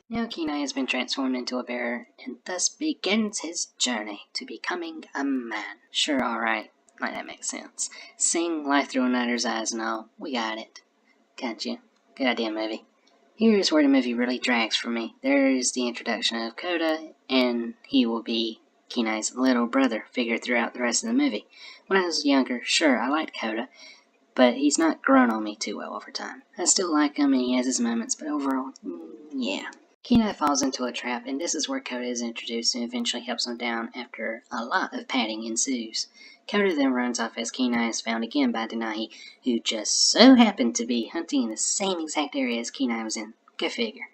Now Kenai has been transformed into a bear, and thus begins his journey to becoming a man. Sure, alright, like that makes sense. Sing Life Through Another's Eyes and all, we got it. Gotcha. Good idea, movie. Here's where the movie really drags for me. There is the introduction of Kota, and he will be Kenai's little brother figure throughout the rest of the movie. When I was younger, sure, I liked Kota, but he's not grown on me too well over time. I still like him and he has his moments, but overall, yeah. Kenai falls into a trap, and this is where Kota is introduced and eventually helps him down after a lot of padding ensues. Kota then runs off as Kenai is found again by Denahi, who just so happened to be hunting in the same exact area as Kenai was in. Go figure.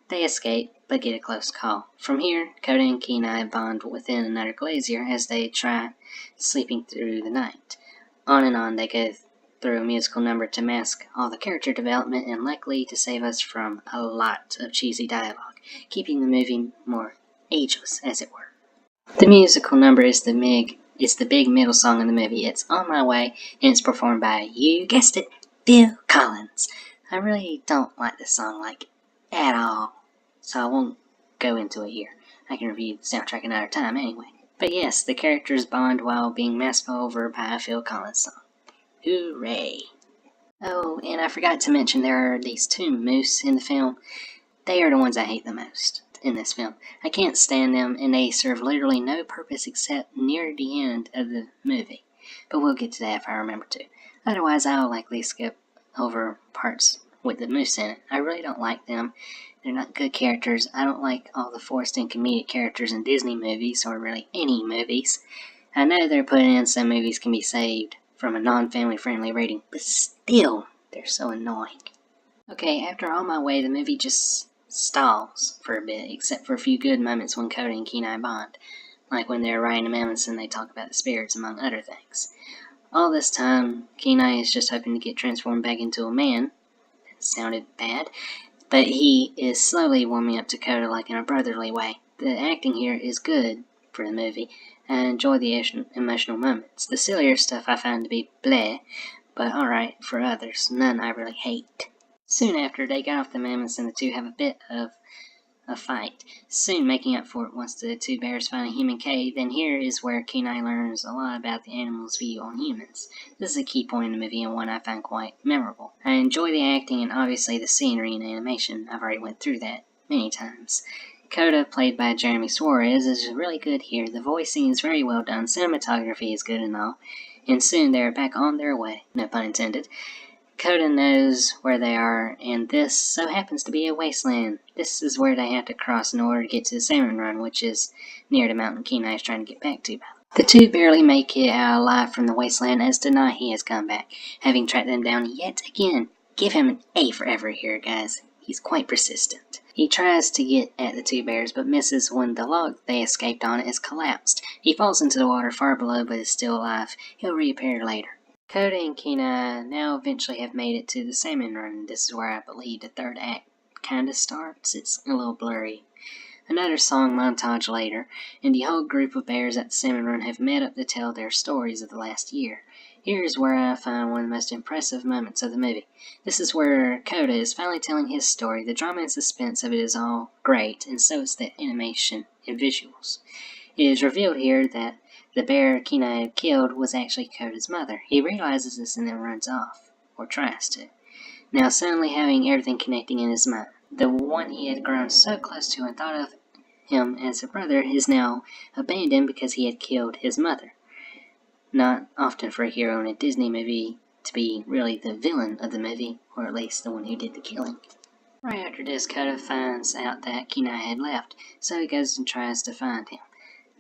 They escape, but get a close call. From here, Kota and Kenai bond within another glacier as they try sleeping through the night. On and on they go through a musical number to mask all the character development and likely to save us from a lot of cheesy dialogue, keeping the movie more ageless, as it were. The musical number is the big middle song in the movie. It's On My Way, and it's performed by, you guessed it, Phil Collins. I really don't like this song, at all, so I won't go into it here. I can review the soundtrack another time anyway. But yes, the characters bond while being masked over by a Phil Collins song. Hooray! Oh, and I forgot to mention there are these two moose in the film. They are the ones I hate the most in this film. I can't stand them, and they serve literally no purpose except near the end of the movie. But we'll get to that if I remember to. Otherwise, I'll likely skip over parts with the moose in it. I really don't like them. They're not good characters. I don't like all the forced and comedic characters in Disney movies, or really any movies. I know they're putting in some movies can be saved from a non-family friendly rating, but still, they're so annoying. Okay, after On My Way, the movie just stalls for a bit, except for a few good moments when Kota and Kenai bond, like when they're riding the mountains and they talk about the spirits, among other things. All this time, Kenai is just hoping to get transformed back into a man. That sounded bad, but he is slowly warming up to Kota like in a brotherly way. The acting here is good for the movie. I enjoy the emotional moments. The sillier stuff I find to be bleh, but alright for others, none I really hate. Soon after, they get off the mammoths and the two have a bit of a fight, soon making up for it once the two bears find a human cave. Then here is where Kenai learns a lot about the animal's view on humans. This is a key point in the movie and one I find quite memorable. I enjoy the acting and obviously the scenery and animation. I've already went through that many times. Kota, played by Jeremy Suarez, is really good here. The voicing is very well done, cinematography is good and all, and soon they are back on their way, no pun intended. Kota knows where they are, and this so happens to be a wasteland. This is where they have to cross in order to get to the Salmon Run, which is near the mountain Kenai is trying to get back to. The two barely make it out alive from the wasteland as Denahi has come back, having tracked them down yet again. Give him an A for effort here, guys. He's quite persistent. He tries to get at the two bears, but misses when the log they escaped on is collapsed. He falls into the water far below, but is still alive. He'll reappear later. Kota and Kenai now eventually have made it to the Salmon Run. This is where I believe the third act kinda starts. It's a little blurry. Another song montage later, and the whole group of bears at the Salmon Run have met up to tell their stories of the last year. Here is where I find one of the most impressive moments of the movie. This is where Kota is finally telling his story. The drama and suspense of it is all great, and so is the animation and visuals. It is revealed here that the bear Kenai had killed was actually Kota's mother. He realizes this and then runs off, or tries to. Now suddenly having everything connecting in his mind. The one he had grown so close to and thought of him as a brother is now abandoned because he had killed his mother. Not often for a hero in a Disney movie to be really the villain of the movie, or at least the one who did the killing. Right after this, Kota finds out that Kenai had left, so he goes and tries to find him.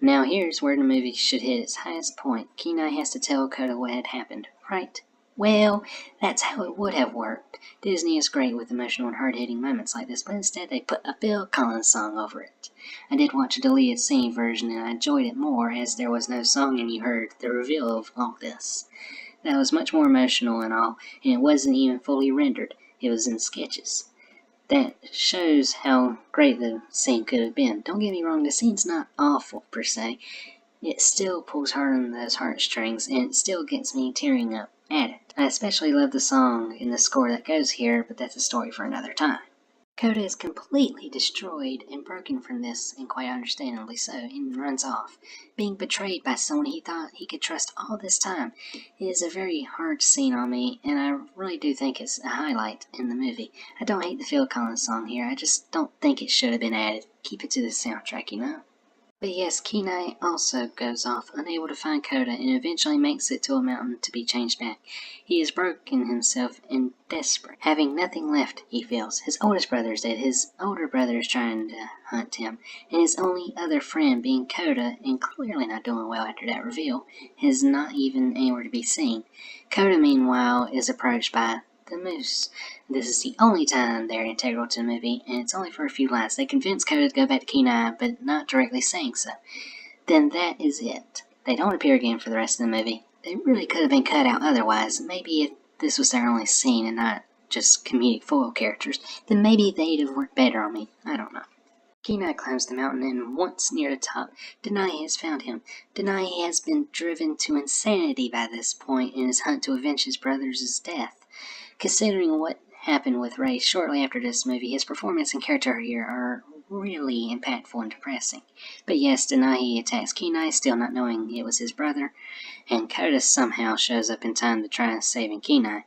Now here's where the movie should hit its highest point. Kenai has to tell Kota what had happened, right? Well, that's how it would have worked. Disney is great with emotional and hard-hitting moments like this, but instead they put a Phil Collins song over it. I did watch a deleted scene version and I enjoyed it more as there was no song and you heard the reveal of all this. That was much more emotional and all, and it wasn't even fully rendered. It was in sketches. That shows how great the scene could have been. Don't get me wrong, the scene's not awful per se. It still pulls hard on those heartstrings, and it still gets me tearing up at it. I especially love the song and the score that goes here, but that's a story for another time. Coda is completely destroyed and broken from this, and quite understandably so, and runs off, being betrayed by someone he thought he could trust all this time. It is a very hard scene on me, and I really do think it's a highlight in the movie. I don't hate the Phil Collins song here, I just don't think it should have been added. Keep it to the soundtrack, you know? But yes, Kenai also goes off, unable to find Coda, and eventually makes it to a mountain to be changed back. He is broken himself and desperate, having nothing left, he feels. His oldest brother is dead, his older brother is trying to hunt him, and his only other friend, being Coda, and clearly not doing well after that reveal, is not even anywhere to be seen. Coda, meanwhile, is approached by the moose. This is the only time they're integral to the movie, and it's only for a few lines. They convince Coda to go back to Kenai, but not directly saying so. Then that is it. They don't appear again for the rest of the movie. They really could have been cut out otherwise. Maybe if this was their only scene and not just comedic foil characters, then maybe they'd have worked better on me. I don't know. Kenai climbs the mountain, and once near the top, Denai has found him. Denai has been driven to insanity by this point in his hunt to avenge his brother's death. Considering what happened with Ray shortly after this movie, his performance and character here are really impactful and depressing. But yes, Denai attacks Kenai, still not knowing it was his brother, and Coda somehow shows up in time to try saving Kenai.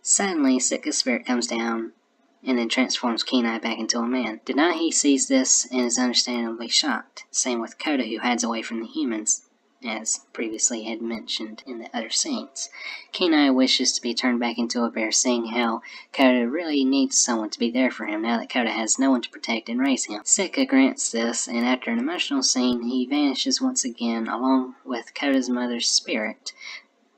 Suddenly, Sitka's spirit comes down and then transforms Kenai back into a man. Denai sees this and is understandably shocked. Same with Coda, who hides away from the humans, as previously had mentioned in the other scenes. Kenai wishes to be turned back into a bear, seeing how Coda really needs someone to be there for him now that Coda has no one to protect and raise him. Sitka grants this, and after an emotional scene, he vanishes once again along with Coda's mother's spirit.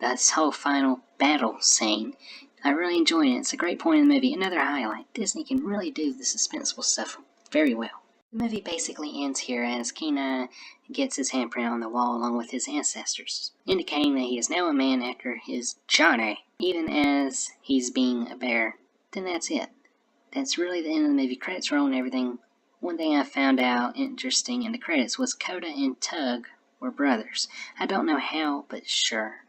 This whole final battle scene, I really enjoyed it. It's a great point in the movie. Another highlight. Disney can really do the suspenseful stuff very well. The movie basically ends here as Kenai gets his handprint on the wall along with his ancestors, indicating that he is now a man after his Johnny, even as he's being a bear. Then that's it. That's really the end of the movie. Credits roll and everything. One thing I found out interesting in the credits was Coda and Tug were brothers. I don't know how, but sure.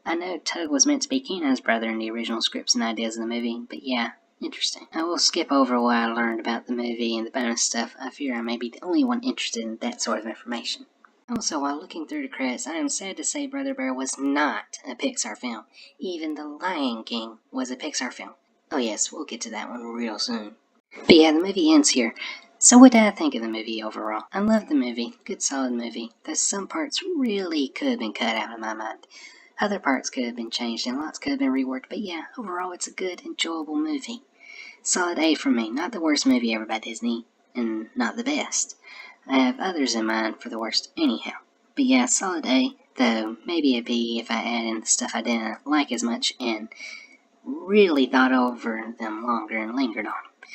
I know Tug was meant to be Kenai's brother in the original scripts and ideas of the movie, but yeah, interesting. I will skip over what I learned about the movie and the bonus stuff. I fear I may be the only one interested in that sort of information. Also, while looking through the credits, I am sad to say Brother Bear was not a Pixar film. Even The Lion King was a Pixar film. Oh yes, we'll get to that one real soon. But yeah, the movie ends here. So what did I think of the movie overall? I loved the movie. Good solid movie. Though some parts really could have been cut out of my mind. Other parts could have been changed and lots could have been reworked, but yeah, overall it's a good, enjoyable movie. Solid A from me. Not the worst movie ever by Disney, and not the best. I have others in mind for the worst anyhow. But yeah, solid A, though maybe a B if I add in the stuff I didn't like as much and really thought over them longer and lingered on them.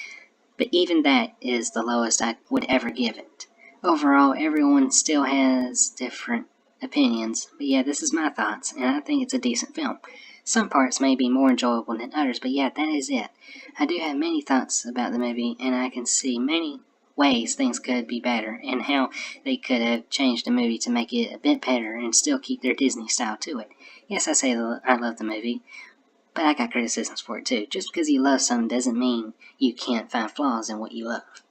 But even that is the lowest I would ever give it. Overall, everyone still has different opinions, but yeah, this is my thoughts, and I think it's a decent film. Some parts may be more enjoyable than others, but yeah, that is it. I do have many thoughts about the movie, and I can see many ways things could be better, and how they could have changed the movie to make it a bit better and still keep their Disney style to it. Yes, I say I love the movie, but I got criticisms for it too. Just because you love something doesn't mean you can't find flaws in what you love.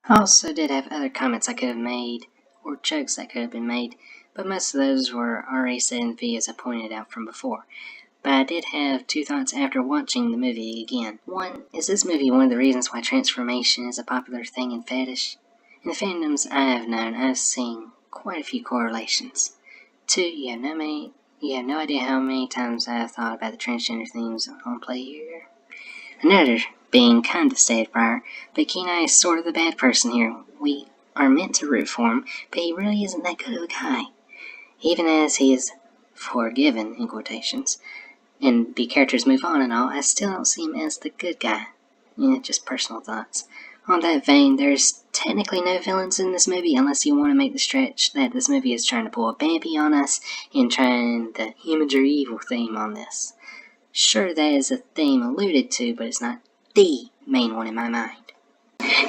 I also did have other comments I could have made, or jokes that could have been made, but most of those were already said in the videos I pointed out from before. But I did have two thoughts after watching the movie again. One, is this movie one of the reasons why transformation is a popular thing in fetish? In the fandoms I have known, I've seen quite a few correlations. Two, you have no idea how many times I have thought about the transgender themes on play here. Another being kind of stated prior, but Kenai is sort of the bad person here. We are meant to root for him, but he really isn't that good of a guy. Even as he is forgiven, in quotations, and the characters move on and all, I still don't see him as the good guy. Just personal thoughts. On that vein, there's technically no villains in this movie unless you want to make the stretch that this movie is trying to pull a Bambi on us and trying the humans are evil theme on this. Sure, that is a theme alluded to, but it's not the main one in my mind.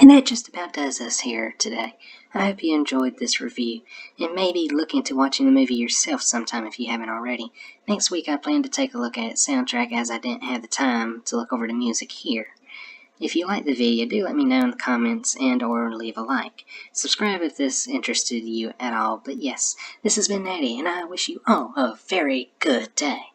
And that just about does us here today. I hope you enjoyed this review, and maybe look into watching the movie yourself sometime if you haven't already. Next week I plan to take a look at its soundtrack as I didn't have the time to look over the music here. If you liked the video, do let me know in the comments and or leave a like. Subscribe if this interested you at all. But yes, this has been Natty, and I wish you all a very good day.